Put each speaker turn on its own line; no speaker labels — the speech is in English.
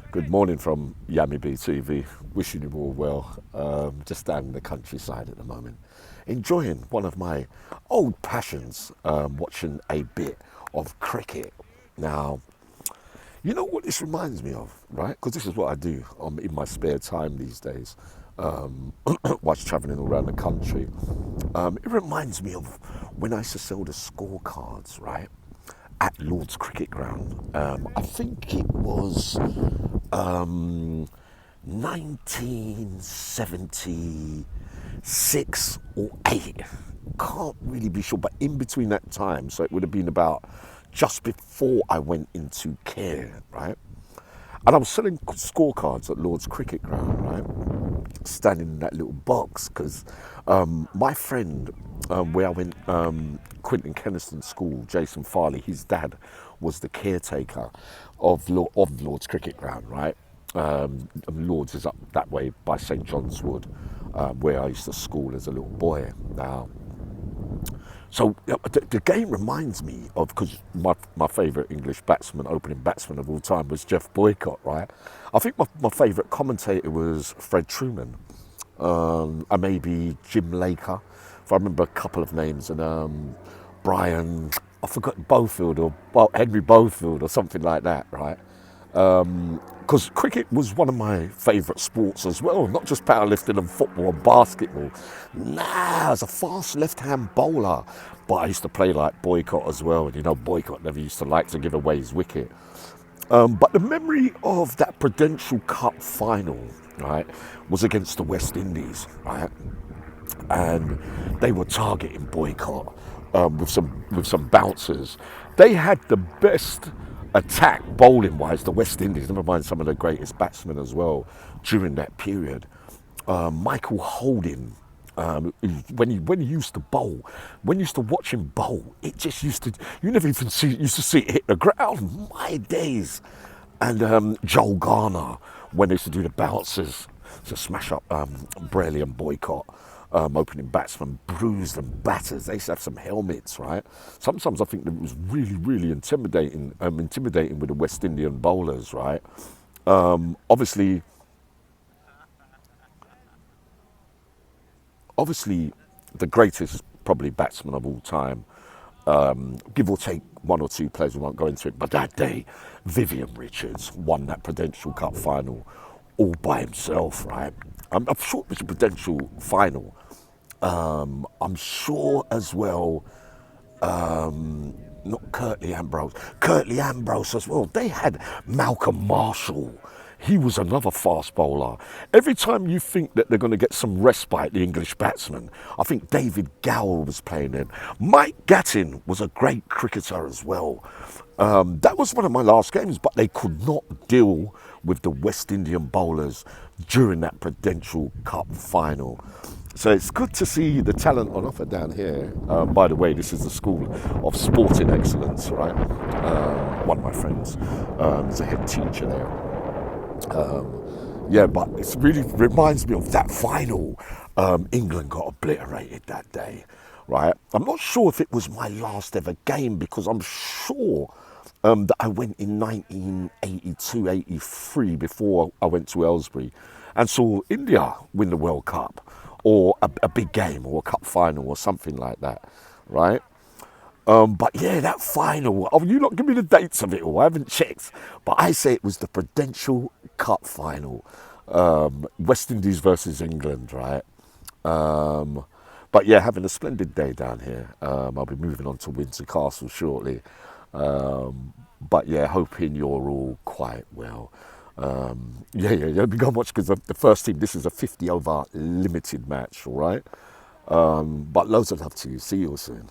Good morning from Yami BTV. Wishing you all well. Just down in the countryside at the moment. Enjoying one of my old passions, watching a bit of cricket. Now, you know what this reminds me of, right? Because this is what I do in my spare time these days, whilst travelling around the country. It reminds me of when I used to sell the scorecards, right? At Lord's Cricket Ground. I think it was 1976 or 8. Can't really be sure, but in between that time, so it would have been about just before I went into care, right? And I was selling scorecards at Lord's Cricket Ground, right? Standing in that little box because my friend, where I went, Quentin Keniston School, Jason Farley, his dad was the caretaker of Lord's Cricket Ground, right? Lord's is up that way by St John's Wood, where I used to school as a little boy. Now, so the game reminds me of, because my favourite English batsman, opening batsman of all time was Jeff Boycott, right? I think my favourite commentator was Fred Truman, and maybe Jim Laker, if I remember a couple of names, and Brian, I forgot Bofield or Henry Bofield or something like that, right? Because cricket was one of my favourite sports as well, not just powerlifting and football and basketball. Nah, I was a fast left-hand bowler, but I used to play like Boycott as well, and you know Boycott never used to like to give away his wicket. But the memory of that Prudential Cup final, right, was against the West Indies, right, and they were targeting Boycott with some bouncers. They had the best attack bowling wise, the West Indies, never mind some of the greatest batsmen as well during that period. Michael Holding, when he used to bowl, when you used to watch him bowl, it just used to, you never even used to see it hit the ground. My days. And Joel Garner, when they used to do the bouncers to smash up Braley and Boycott. Opening batsmen, bruised and batters. They used to have some helmets, right? Sometimes I think that it was really intimidating with the West Indian bowlers, right? Obviously, the greatest probably batsman of all time. Give or take one or two players, we won't go into it. But that day, Vivian Richards won that Prudential Cup final all by himself, right? I'm sure it was a Prudential final. I'm sure as well, not Curtly Ambrose as well. They had Malcolm Marshall. He was another fast bowler. Every time you think that they're going to get some respite, the English batsmen, I think David Gower was playing in. Mike Gattin was a great cricketer as well. That was one of my last games, but they could not deal with the West Indian bowlers during that Prudential Cup final. So it's good to see the talent on offer down here. By the way, this is the School of Sporting Excellence, right? One of my friends is a head teacher there. Yeah, but it really reminds me of that final. England got obliterated that day, right? I'm not sure if it was my last ever game because I'm sure that I went in 1982, 83 before I went to Aylesbury and saw India win the World Cup or a big game or a cup final or something like that, right? But yeah, that final, you not give me the dates of it all, I haven't checked. But I say it was the Prudential Cup final, West Indies versus England, right? But yeah, having a splendid day down here. I'll be moving on to Windsor Castle shortly. But yeah, hoping you're all quite well. Yeah, we go watch because the first team, this is a 50 over limited match, all right? But loads of love to you. See you all soon.